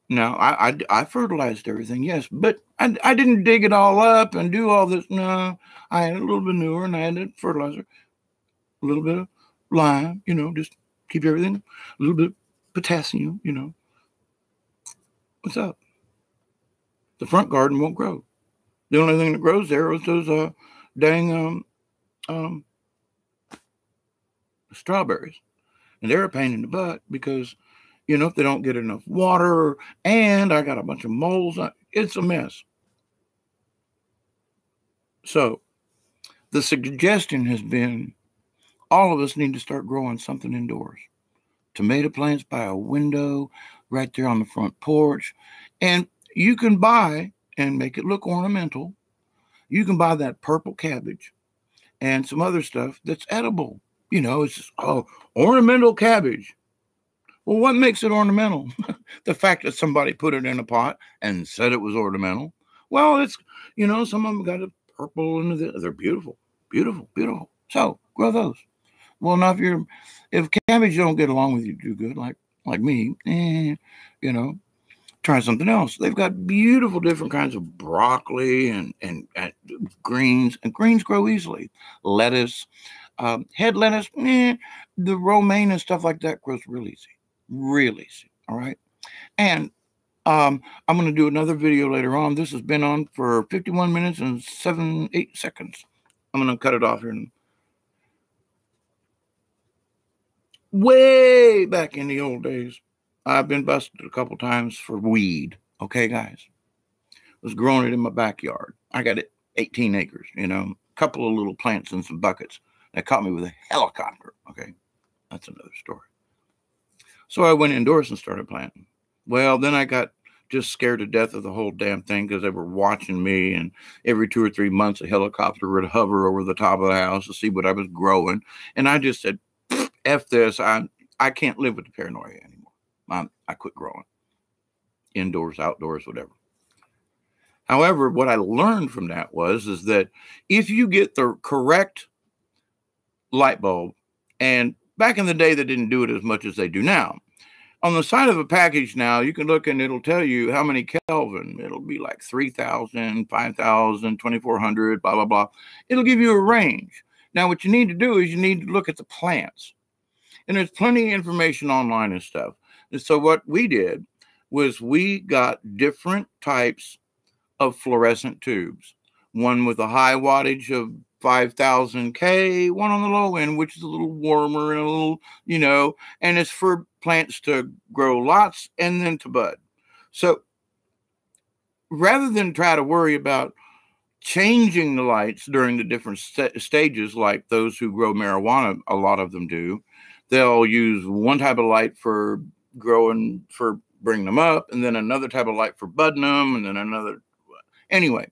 Now, I fertilized everything, yes, but I didn't dig it all up and do all this. No, I had a little manure and I had fertilizer, a little bit of lime, just Keep everything a little bit potassium, you know. What's up? The front garden won't grow. The only thing that grows there is those dang strawberries. And they're a pain in the butt because, you know, if they don't get enough water, and I got a bunch of moles, it's a mess. So the suggestion has been all of us need to start growing something indoors. Tomato plants by a window right there on the front porch. And you can buy, and make it look ornamental, you can buy that purple cabbage and some other stuff that's edible. You know, it's just, ornamental cabbage. Well, what makes it ornamental? The fact that somebody put it in a pot and said it was ornamental. Well, it's, you know, some of them got a purple and they're beautiful, beautiful, beautiful. So grow those. Well, now if cabbage don't get along with you too good, like me, you know, try something else. They've got beautiful different kinds of broccoli and greens, and greens grow easily. Lettuce, head lettuce, the romaine and stuff like that grows real easy. Real easy. All right. And I'm going to do another video later on. This has been on for 51 minutes and 8 seconds. I'm going to cut it off here. Way back in the old days, I've been busted a couple times for weed. Okay, guys. I was growing it in my backyard. I got 18 acres, you know, a couple of little plants and some buckets. That caught me with a helicopter. Okay. That's another story. So I went indoors and started planting. Well, then I got just scared to death of the whole damn thing because they were watching me, and every 2 or 3 months a helicopter would hover over the top of the house to see what I was growing. And I just said, F this. I can't live with the paranoia anymore. I quit growing. Indoors, outdoors, whatever. However, what I learned from that is that if you get the correct light bulb, and back in the day, they didn't do it as much as they do now. On the side of a package now, you can look and it'll tell you how many Kelvin. It'll be like 3,000, 5,000, 2,400, blah, blah, blah. It'll give you a range. Now, what you need to do is you need to look at the plants. And there's plenty of information online and stuff. And so what we did was we got different types of fluorescent tubes. One with a high wattage of 5,000 K, one on the low end, which is a little warmer and a little, you know, and it's for plants to grow lots and then to bud. So rather than try to worry about changing the lights during the different stages, like those who grow marijuana, a lot of them do, they'll use one type of light for growing, for bringing them up, and then another type of light for budding them, and then another. Anyway,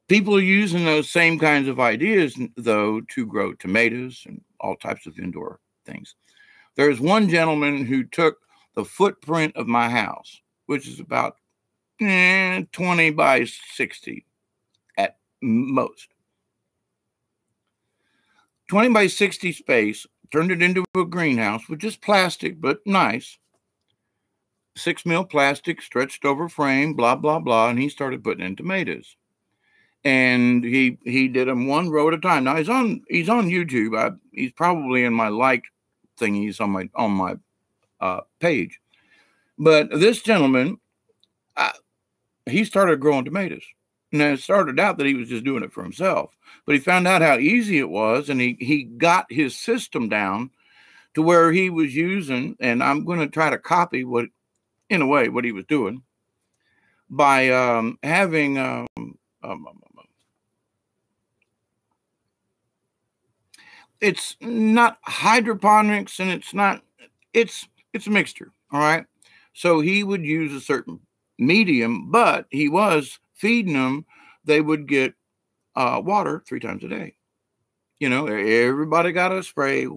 people are using those same kinds of ideas, though, to grow tomatoes and all types of indoor things. There's one gentleman who took the footprint of my house, which is about 20 by 60 at most. 20 by 60 space, turned it into a greenhouse with just plastic, but nice. 6 mil plastic, stretched over frame, blah, blah, blah. And he started putting in tomatoes. And he did them one row at a time. Now he's on YouTube. He's probably in my like thingies on my page. But this gentleman, he started growing tomatoes. Now it started out that he was just doing it for himself, but he found out how easy it was, and he got his system down to where he was using, and I'm going to try to copy what he was doing by having it's not hydroponics, and it's a mixture. All right. So he would use a certain medium, but he was feeding them. They would get water 3 times a day. You know, everybody got a spray.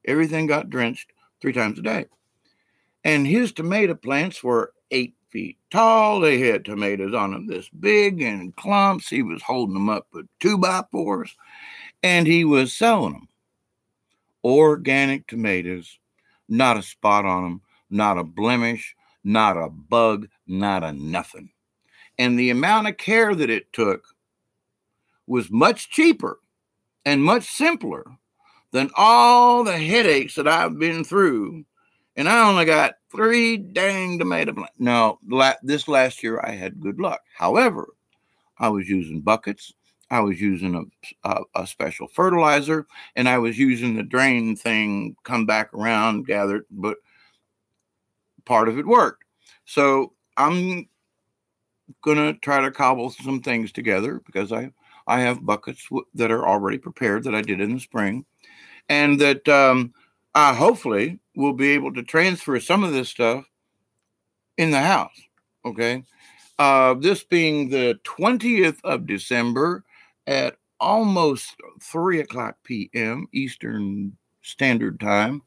Everything got drenched 3 times a day. And his tomato plants were 8 feet tall. They had tomatoes on them this big and clumps. He was holding them up with 2x4s, and he was selling them. Organic tomatoes, not a spot on them, not a blemish, not a bug, not a nothing. And the amount of care that it took was much cheaper and much simpler than all the headaches that I've been through. And I only got 3 dang tomato plants. No, this last year I had good luck. However, I was using buckets. I was using a special fertilizer, and I was using the drain thing, come back around, gathered, but part of it worked. So I'm going to try to cobble some things together because I have buckets that are already prepared that I did in the spring, and that I hopefully will be able to transfer some of this stuff in the house. Okay. This being the 20th of December at almost 3:00 p.m. Eastern Standard Time.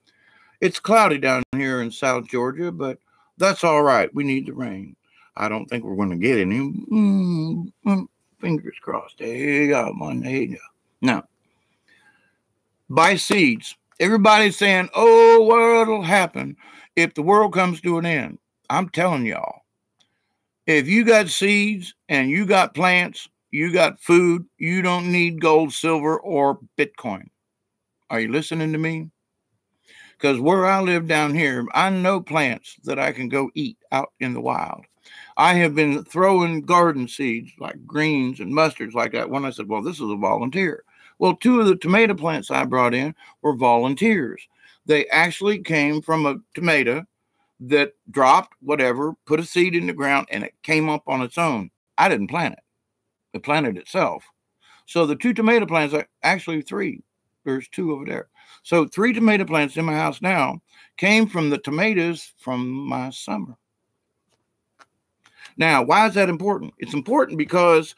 It's cloudy down here in South Georgia, but that's all right. We need the rain. I don't think we're going to get any. Fingers crossed. There you go, man. There you go. Now, buy seeds. Everybody's saying, oh, what'll happen if the world comes to an end? I'm telling y'all, if you got seeds and you got plants, you got food, you don't need gold, silver, or Bitcoin. Are you listening to me? Because where I live down here, I know plants that I can go eat out in the wild. I have been throwing garden seeds like greens and mustards like that. When I said, well, this is a volunteer. Well, 2 of the tomato plants I brought in were volunteers. They actually came from a tomato that dropped, whatever, put a seed in the ground, and it came up on its own. I didn't plant it. It planted itself. So the 2 tomato plants, actually 3. There's 2 over there. So 3 tomato plants in my house now came from the tomatoes from my summer. Now, why is that important? It's important because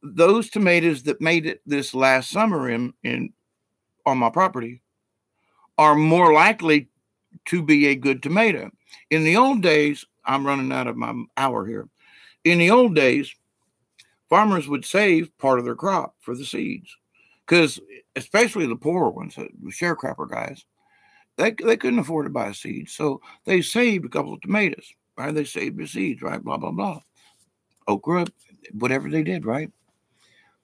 those tomatoes that made it this last summer on my property are more likely to be a good tomato. In the old days, I'm running out of my hour here. In the old days, farmers would save part of their crop for the seeds, because especially the poorer ones, the sharecropper guys, they couldn't afford to buy seeds, so they saved a couple of tomatoes, right? They saved the seeds, right? Blah blah blah, okra, whatever they did, right?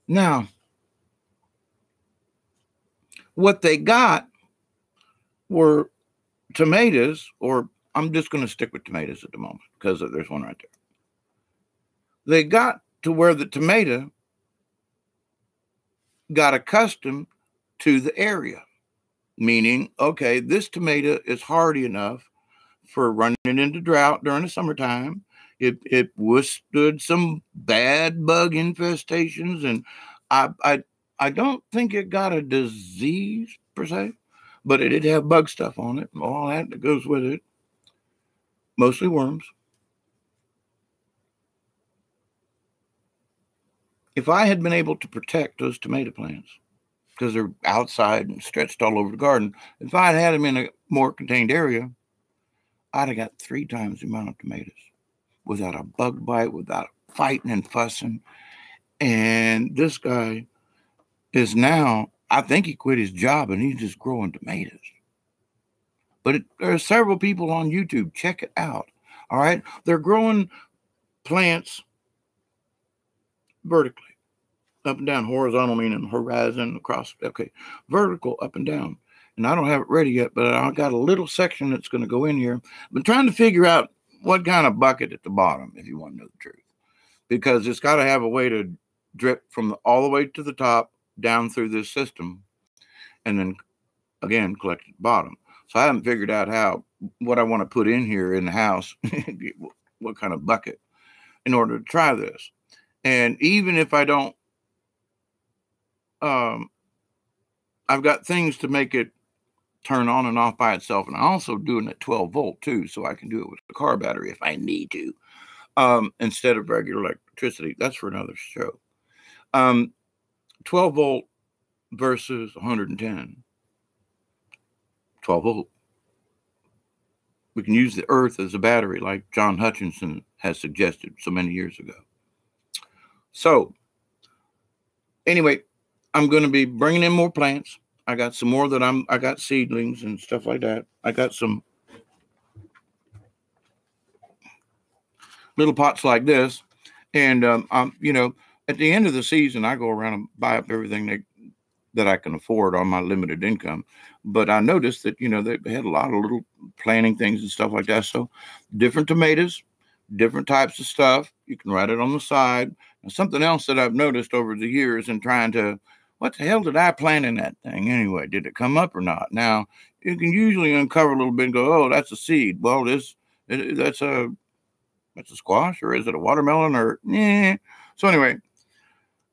Now, what they got were tomatoes, or I'm just going to stick with tomatoes at the moment because there's one right there. They got to where the tomato got accustomed to the area, meaning, okay, this tomato is hardy enough for running into drought during the summertime. It withstood some bad bug infestations, and I don't think it got a disease per se, but it did have bug stuff on it and all that goes with it, mostly worms. If I had been able to protect those tomato plants, because they're outside and stretched all over the garden, if I had them in a more contained area, I'd have got 3 times the amount of tomatoes without a bug bite, without fighting and fussing. And this guy is now, I think he quit his job and he's just growing tomatoes. But there are several people on YouTube. Check it out. All right. They're growing plants vertically, up and down, horizontal, meaning horizon, across, okay, vertical, up and down. And I don't have it ready yet, but I got a little section that's going to go in here. I've been trying to figure out what kind of bucket at the bottom, if you want to know the truth, because it's got to have a way to drip from all the way to the top down through this system and then again collect at the bottom. So I haven't figured out what I want to put in here in the house, what kind of bucket, in order to try this. And even if I don't, I've got things to make it turn on and off by itself. And I also do it at 12 volt too, so I can do it with a car battery if I need to, instead of regular electricity. That's for another show. 12 volt versus 110. 12 volt. We can use the earth as a battery like John Hutchinson has suggested so many years ago. So anyway, I'm going to be bringing in more plants. I got some more that I got seedlings and stuff like that. I got some little pots like this. And, you know, at the end of the season, I go around and buy up everything that I can afford on my limited income. But I noticed that, you know, they had a lot of little planting things and stuff like that. So different tomatoes, different types of stuff. You can write it on the side. And something else that I've noticed over the years in trying to, what the hell did I plant in that thing anyway? Did it come up or not? Now, you can usually uncover a little bit and go, oh, that's a seed. Well, that's a squash, or is it a watermelon, or So anyway,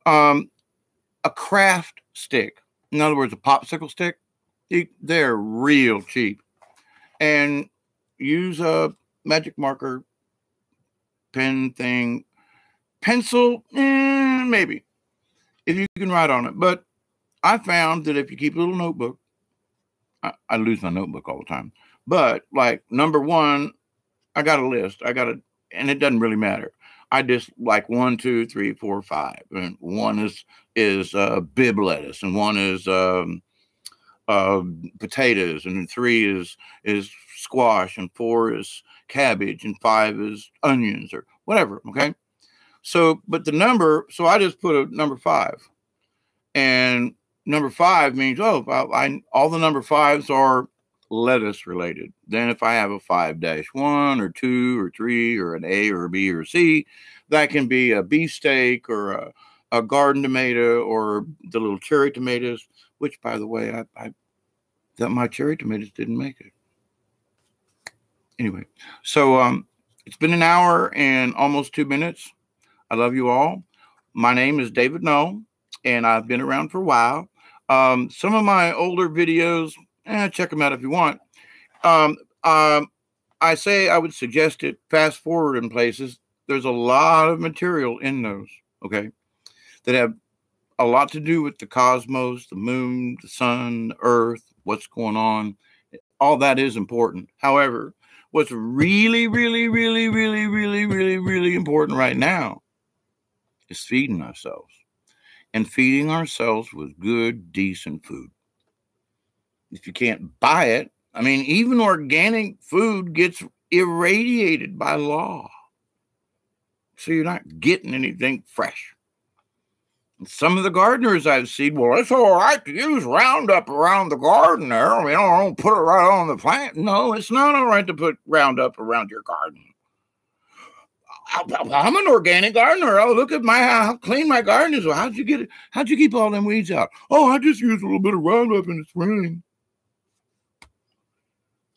a craft stick, in other words, a popsicle stick, they're real cheap. And use a magic marker, pen thing, pencil, maybe, if you can write on it. But I found that if you keep a little notebook, I lose my notebook all the time. But like number one, I got a list. And it doesn't really matter. I just like 1, 2, 3, 4, 5. And one is bib lettuce, and one is potatoes, and 3 is squash, and 4 is cabbage, and 5 is onions, or whatever. Okay. So, but the number, so I just put a number 5, and number 5 means, oh, all the number 5s are lettuce related. Then if I have a 5-1 or 2 or 3 or an A or a B or a C, that can be a beefsteak or a garden tomato, or the little cherry tomatoes, which, by the way, that my cherry tomatoes didn't make it. Anyway, so it's been an hour and almost 2 minutes. I love you all. My name is David Null, and I've been around for a while. Some of my older videos, check them out if you want. I say I would suggest it fast forward in places. There's a lot of material in those, okay, that have a lot to do with the cosmos, the moon, the sun, the earth, what's going on. All that is important. However, what's really, really, really, really, really, really, really important right now is feeding ourselves, and feeding ourselves with good, decent food. If you can't buy it, I mean, even organic food gets irradiated by law. So you're not getting anything fresh. And some of the gardeners I've seen, well, it's all right to use Roundup around the garden there. I mean, I don't put it right on the plant. No, it's not all right to put Roundup around your garden. I'm an organic gardener. Oh, look at how clean my garden is. Well, how'd you get it? How'd you keep all them weeds out? Oh, I just use a little bit of Roundup in the spring.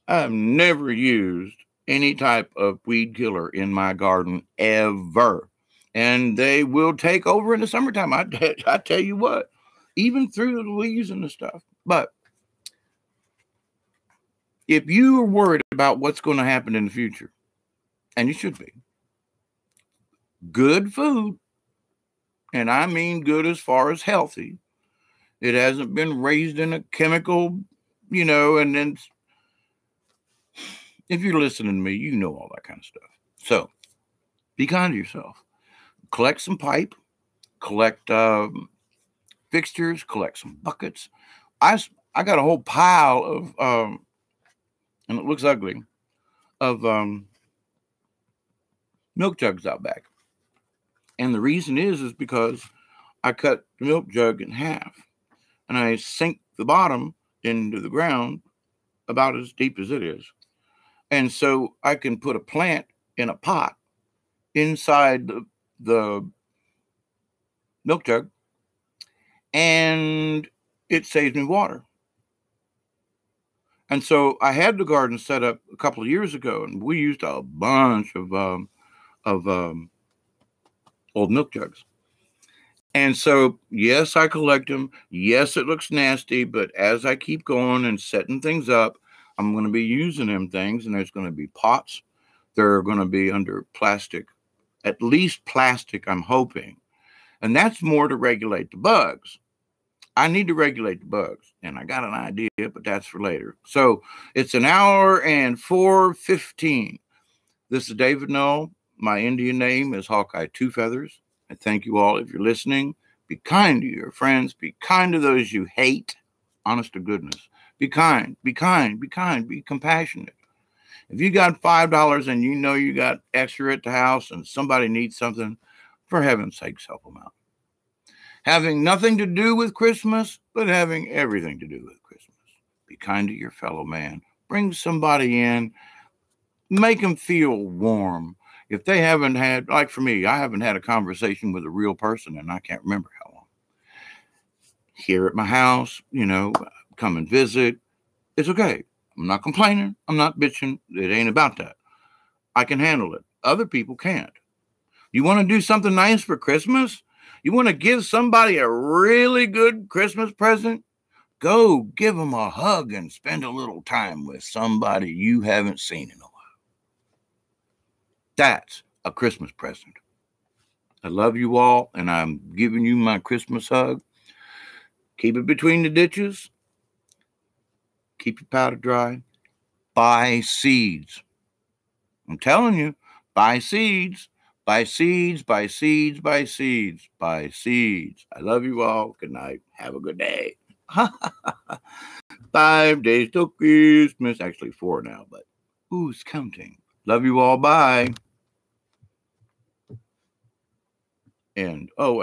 I've never used any type of weed killer in my garden ever. And they will take over in the summertime. I tell you what, even through the leaves and the stuff. But if you are worried about what's going to happen in the future, and you should be, good food, and I mean good as far as healthy, it hasn't been raised in a chemical, and then if you're listening to me, you know all that kind of stuff. So be kind to yourself. Collect some pipe, collect fixtures, collect some buckets. I got a whole pile of, and it looks ugly, of milk jugs out back. And the reason is because I cut the milk jug in half, and I sink the bottom into the ground about as deep as it is. And so I can put a plant in a pot inside the milk jug, and it saves me water. And so I had the garden set up a couple of years ago, and we used a bunch of old milk jugs. And so, yes, I collect them. Yes, it looks nasty, but as I keep going and setting things up, I'm going to be using them things, and there's going to be pots. They're going to be under plastic, at least plastic, I'm hoping. And that's more to regulate the bugs. I need to regulate the bugs, and I got an idea, but that's for later. So it's an hour and 4:15. This is David Null. My Indian name is Hawkeye Two Feathers. And thank you all if you're listening. Be kind to your friends. Be kind to those you hate. Honest to goodness. Be kind. Be kind. Be kind. Be compassionate. If you got $5 and you know you got extra at the house and somebody needs something, for heaven's sakes, help them out. Having nothing to do with Christmas, but having everything to do with Christmas. Be kind to your fellow man. Bring somebody in. Make them feel warm. If they haven't had, like for me, I haven't had a conversation with a real person and I can't remember how long. Here at my house, you know, come and visit. It's okay. I'm not complaining. I'm not bitching. It ain't about that. I can handle it. Other people can't. You want to do something nice for Christmas? You want to give somebody a really good Christmas present? Go give them a hug and spend a little time with somebody you haven't seen in a while. That's a Christmas present. I love you all, and I'm giving you my Christmas hug. Keep it between the ditches. Keep your powder dry. Buy seeds. I'm telling you, buy seeds. Buy seeds, buy seeds, buy seeds, buy seeds. I love you all. Good night. Have a good day. 5 days till Christmas. Actually 4 now, but who's counting? Love you all. Bye. And, oh,